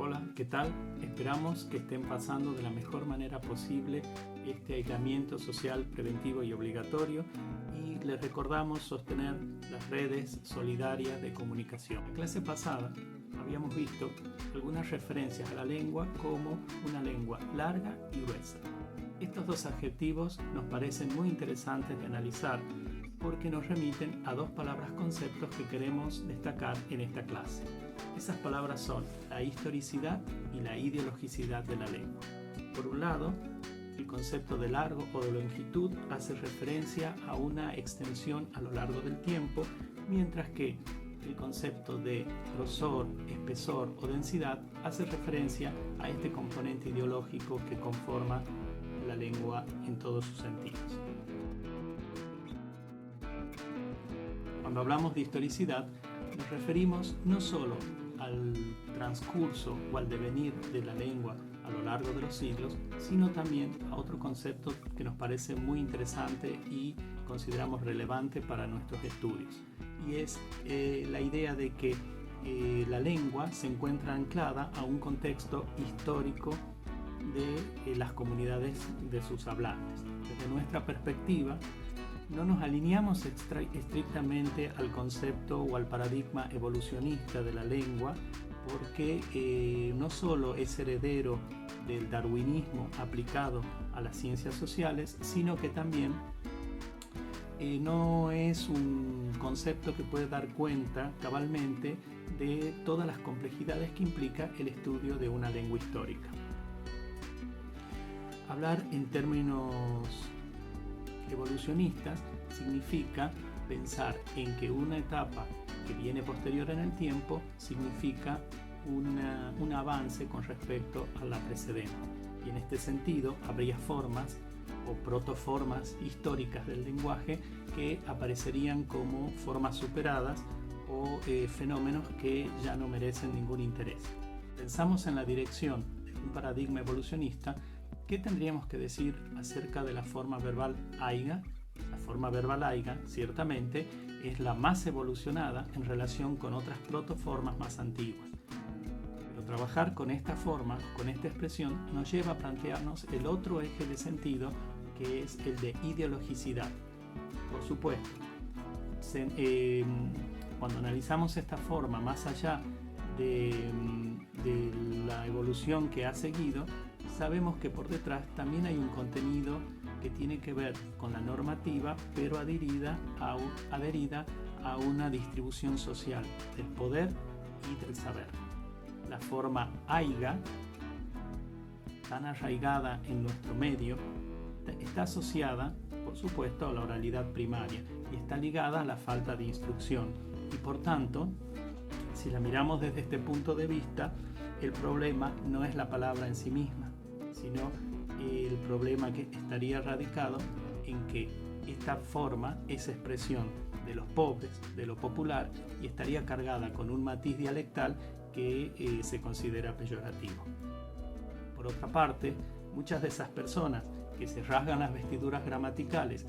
Hola, ¿qué tal? Esperamos que estén pasando de la mejor manera posible este aislamiento social preventivo y obligatorio y les recordamos sostener las redes solidarias de comunicación. En la clase pasada habíamos visto algunas referencias a la lengua como una lengua larga y gruesa. Estos dos adjetivos nos parecen muy interesantes de analizar porque nos remiten a dos palabras conceptos que queremos destacar en esta clase. Esas palabras son la historicidad y la ideologicidad de la lengua. Por un lado, el concepto de largo o de longitud hace referencia a una extensión a lo largo del tiempo, mientras que el concepto de grosor, espesor o densidad hace referencia a este componente ideológico que conforma la lengua en todos sus sentidos. Cuando hablamos de historicidad, nos referimos no solo al transcurso o al devenir de la lengua a lo largo de los siglos, sino también a otro concepto que nos parece muy interesante y consideramos relevante para nuestros estudios. Y es la idea de que la lengua se encuentra anclada a un contexto histórico de las comunidades de sus hablantes. Desde nuestra perspectiva, no nos alineamos estrictamente al concepto o al paradigma evolucionista de la lengua porque no solo es heredero del darwinismo aplicado a las ciencias sociales, sino que también no es un concepto que puede dar cuenta cabalmente de todas las complejidades que implica el estudio de una lengua histórica. Hablar en términos evolucionistas significa pensar en que una etapa que viene posterior en el tiempo significa un avance con respecto a la precedente. Y en este sentido habría formas o protoformas históricas del lenguaje que aparecerían como formas superadas o fenómenos que ya no merecen ningún interés. Pensamos en la dirección de un paradigma evolucionista. ¿Qué tendríamos que decir acerca de la forma verbal aiga? La forma verbal aiga, ciertamente, es la más evolucionada en relación con otras protoformas más antiguas. Pero trabajar con esta forma, con esta expresión, nos lleva a plantearnos el otro eje de sentido, que es el de ideologicidad. Por supuesto, cuando analizamos esta forma más allá de la evolución que ha seguido, sabemos que por detrás también hay un contenido que tiene que ver con la normativa, pero adherida a una distribución social del poder y del saber. La forma aiga, tan arraigada en nuestro medio, está asociada, por supuesto, a la oralidad primaria y está ligada a la falta de instrucción. Y por tanto, si la miramos desde este punto de vista, el problema no es la palabra en sí misma, sino el problema que estaría radicado en que esta forma es expresión de los pobres, de lo popular, y estaría cargada con un matiz dialectal que se considera peyorativo. Por otra parte, muchas de esas personas que se rasgan las vestiduras gramaticales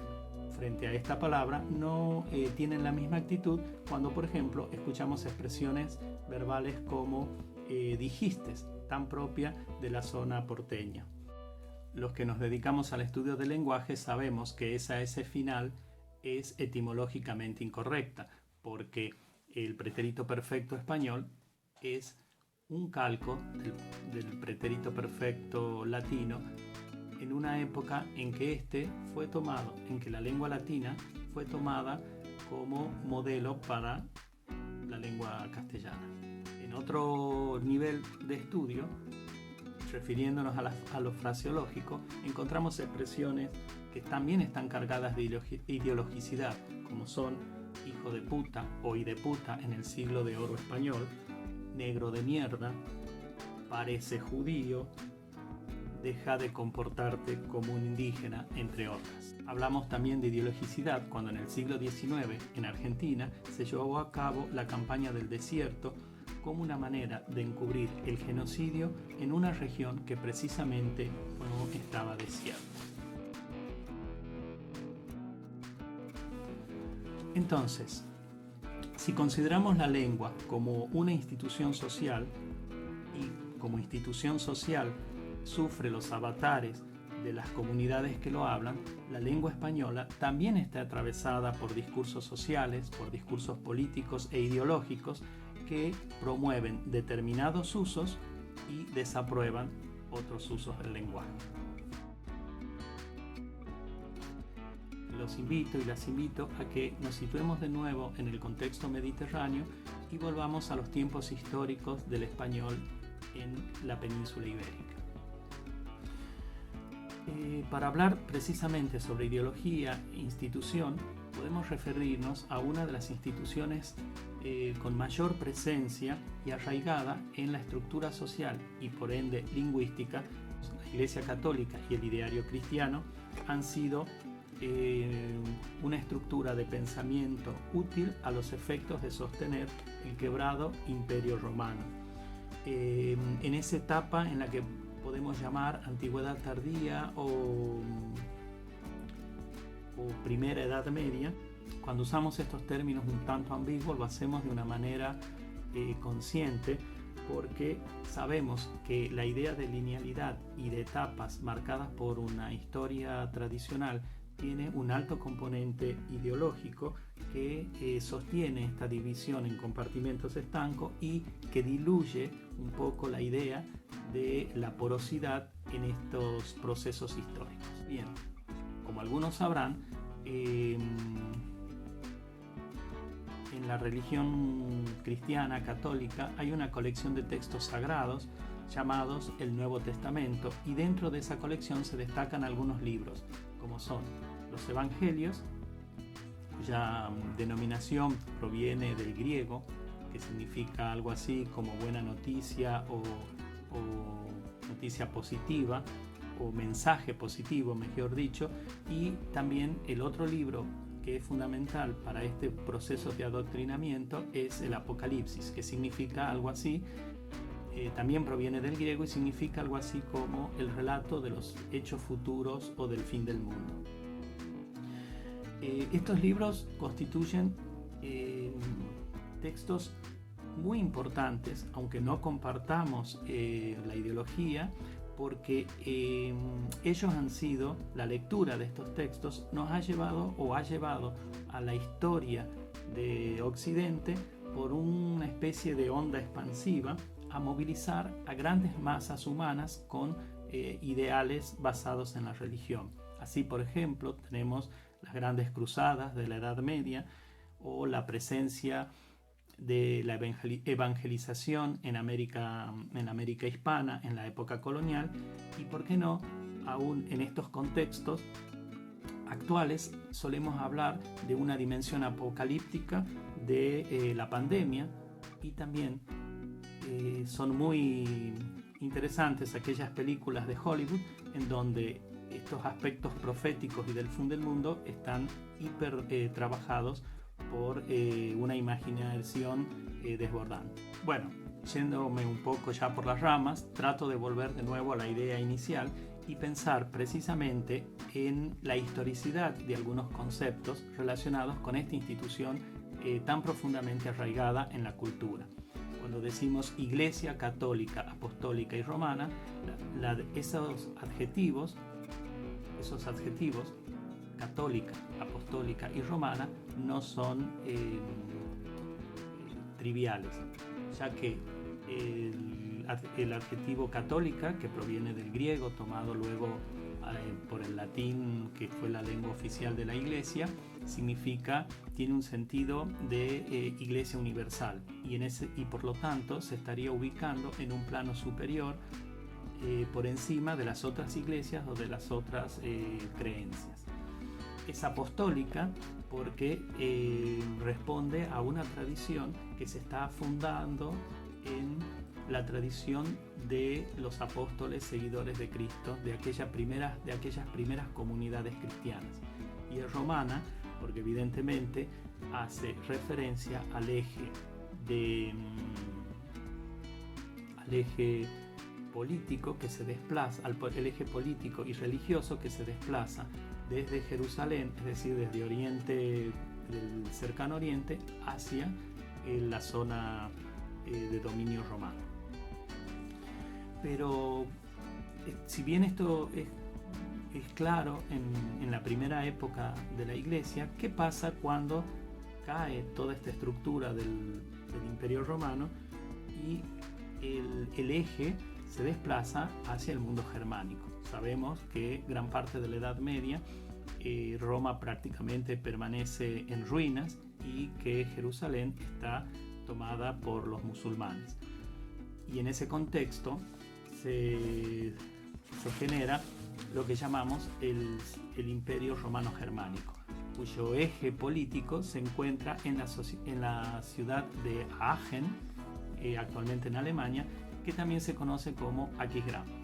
frente a esta palabra no tienen la misma actitud cuando, por ejemplo, escuchamos expresiones verbales como dijistes, tan propia de la zona porteña. Los que nos dedicamos al estudio del lenguaje sabemos que esa S final es etimológicamente incorrecta, porque el pretérito perfecto español es un calco del pretérito perfecto latino en una época en que en que la lengua latina fue tomada como modelo para la lengua castellana. En otro nivel de estudio, refiriéndonos a lo fraseológico, encontramos expresiones que también están cargadas de ideologicidad, como son hijo de puta o hideputa en el siglo de oro español, negro de mierda, parece judío, deja de comportarte como un indígena, entre otras. Hablamos también de ideologicidad cuando en el siglo XIX en Argentina se llevó a cabo la campaña del desierto como una manera de encubrir el genocidio en una región que precisamente no estaba desierta. Entonces, si consideramos la lengua como una institución social y como institución social sufre los avatares de las comunidades que lo hablan, la lengua española también está atravesada por discursos sociales, por discursos políticos e ideológicos que promueven determinados usos y desaprueban otros usos del lenguaje. Los invito y las invito a que nos situemos de nuevo en el contexto mediterráneo y volvamos a los tiempos históricos del español en la península ibérica. Para hablar precisamente sobre ideología e institución, podemos referirnos a una de las instituciones con mayor presencia y arraigada en la estructura social y por ende lingüística. La Iglesia Católica y el ideario cristiano han sido una estructura de pensamiento útil a los efectos de sostener el quebrado Imperio Romano. En esa etapa en la que podemos llamar antigüedad tardía o primera edad media, cuando usamos estos términos un tanto ambiguos lo hacemos de una manera consciente, porque sabemos que la idea de linealidad y de etapas marcadas por una historia tradicional tiene un alto componente ideológico que sostiene esta división en compartimentos estancos y que diluye un poco la idea de la porosidad en estos procesos históricos. Bien, como algunos sabrán, en la religión cristiana católica hay una colección de textos sagrados llamados el Nuevo Testamento, y dentro de esa colección se destacan algunos libros, como son los Evangelios, cuya denominación proviene del griego, que significa algo así como buena noticia o noticia positiva o mensaje positivo, mejor dicho, y también el otro libro que es fundamental para este proceso de adoctrinamiento es el Apocalipsis, que significa algo así, también proviene del griego y significa algo así como el relato de los hechos futuros o del fin del mundo. Estos libros constituyen textos muy importantes, aunque no compartamos la ideología, porque ellos han sido, la lectura de estos textos nos ha llevado o ha llevado a la historia de Occidente por una especie de onda expansiva a movilizar a grandes masas humanas con ideales basados en la religión. Así, por ejemplo, tenemos las grandes cruzadas de la Edad Media o la presencia de la evangelización en América hispana en la época colonial, y por qué no, aún en estos contextos actuales solemos hablar de una dimensión apocalíptica de la pandemia, y también son muy interesantes aquellas películas de Hollywood en donde estos aspectos proféticos y del fin del mundo están hiper trabajados por una imaginación desbordante. Bueno, yéndome un poco ya por las ramas, trato de volver de nuevo a la idea inicial y pensar precisamente en la historicidad de algunos conceptos relacionados con esta institución tan profundamente arraigada en la cultura. Cuando decimos Iglesia Católica, Apostólica y Romana, esos adjetivos, católica, apostólica y romana, no son triviales, ya que el adjetivo católica, que proviene del griego, tomado luego por el latín, que fue la lengua oficial de la Iglesia, tiene un sentido de iglesia universal, y por lo tanto se estaría ubicando en un plano superior por encima de las otras iglesias o de las otras creencias. Es apostólica porque responde a una tradición que se está fundando en la tradición de los apóstoles seguidores de Cristo, de aquellas primeras comunidades cristianas. Y es romana porque evidentemente hace referencia al eje político que se desplaza, el eje político y religioso que se desplaza desde Jerusalén, es decir, desde Oriente, del cercano Oriente, hacia la zona de dominio romano. Pero si bien esto es claro en la primera época de la Iglesia, ¿qué pasa cuando cae toda esta estructura del Imperio Romano y el eje se desplaza hacia el mundo germánico? Sabemos que gran parte de la Edad Media Roma prácticamente permanece en ruinas y que Jerusalén está tomada por los musulmanes. Y en ese contexto se genera lo que llamamos el Imperio Romano Germánico, cuyo eje político se encuentra en la ciudad de Aachen, actualmente en Alemania, que también se conoce como Aquisgrán.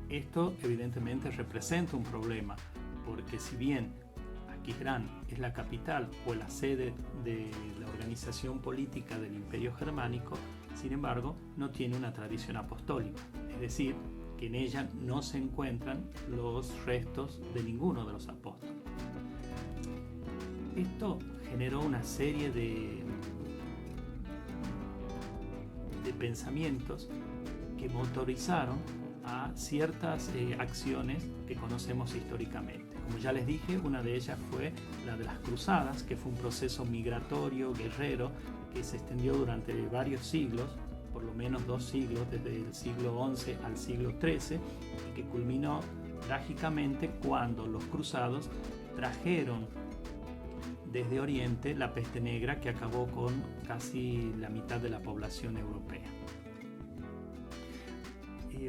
Esto evidentemente representa un problema, porque si bien Aquisgrán es la capital o la sede de la organización política del Imperio Germánico, sin embargo, no tiene una tradición apostólica, es decir, que en ella no se encuentran los restos de ninguno de los apóstoles. Esto generó una serie de pensamientos que motorizaron a ciertas acciones que conocemos históricamente. Como ya les dije, una de ellas fue la de las cruzadas, que fue un proceso migratorio, guerrero, que se extendió durante varios siglos, por lo menos 2 siglos, desde el siglo XI al siglo XIII, y que culminó trágicamente cuando los cruzados trajeron desde Oriente la peste negra, que acabó con casi la mitad de la población europea.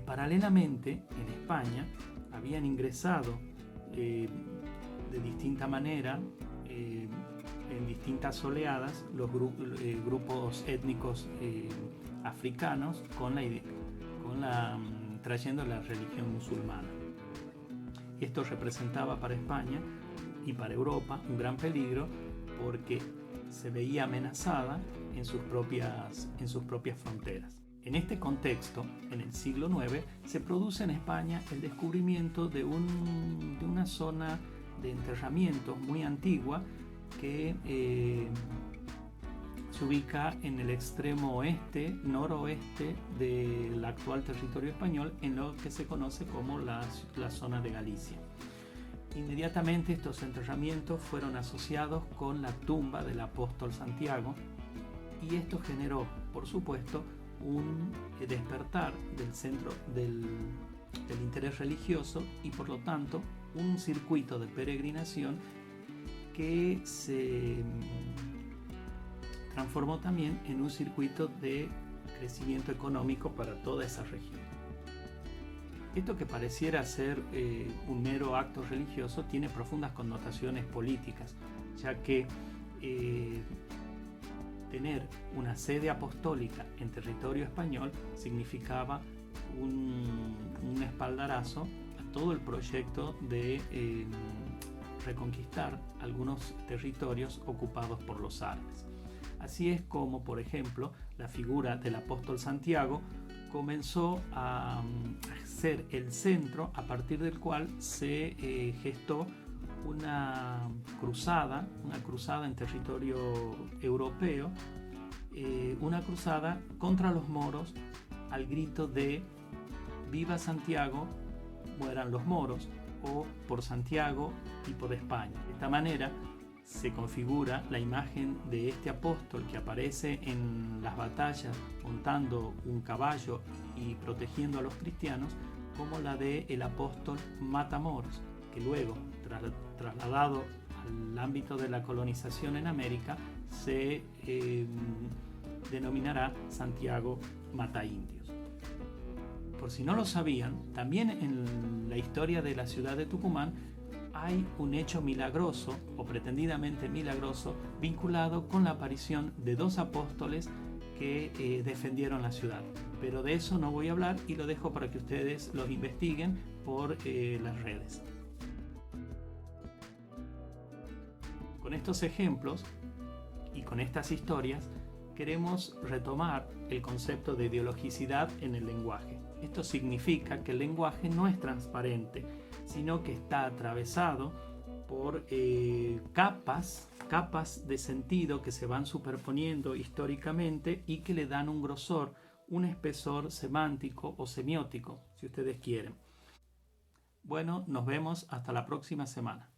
Paralelamente, en España habían ingresado de distinta manera, en distintas oleadas, los grupos étnicos africanos trayendo la religión musulmana. Esto representaba para España y para Europa un gran peligro, porque se veía amenazada en sus propias fronteras. En este contexto, en el siglo IX, se produce en España el descubrimiento de una zona de enterramientos muy antigua que se ubica en el extremo noroeste del actual territorio español, en lo que se conoce como la zona de Galicia. Inmediatamente estos enterramientos fueron asociados con la tumba del apóstol Santiago, y esto generó, por supuesto, un despertar del centro del interés religioso, y por lo tanto un circuito de peregrinación que se transformó también en un circuito de crecimiento económico para toda esa región. Esto, que pareciera ser un mero acto religioso, tiene profundas connotaciones políticas, ya que tener una sede apostólica en territorio español significaba un espaldarazo a todo el proyecto de reconquistar algunos territorios ocupados por los árabes. Así es como, por ejemplo, la figura del apóstol Santiago comenzó a ser el centro a partir del cual se gestó una cruzada en territorio europeo, una cruzada contra los moros, al grito de «Viva Santiago, mueran los moros», o «Por Santiago y por España». De esta manera se configura la imagen de este apóstol, que aparece en las batallas montando un caballo y protegiendo a los cristianos, como la de el apóstol Matamoros, que luego, trasladado al ámbito de la colonización en América, se denominará Santiago Mataindios. Por si no lo sabían, también en la historia de la ciudad de Tucumán hay un hecho milagroso, o pretendidamente milagroso, vinculado con la aparición de 2 apóstoles que defendieron la ciudad. Pero de eso no voy a hablar, y lo dejo para que ustedes los investiguen por las redes. Con estos ejemplos y con estas historias queremos retomar el concepto de ideologicidad en el lenguaje. Esto significa que el lenguaje no es transparente, sino que está atravesado por capas capas de sentido que se van superponiendo históricamente y que le dan un grosor, un espesor semántico o semiótico, si ustedes quieren. Bueno, nos vemos hasta la próxima semana.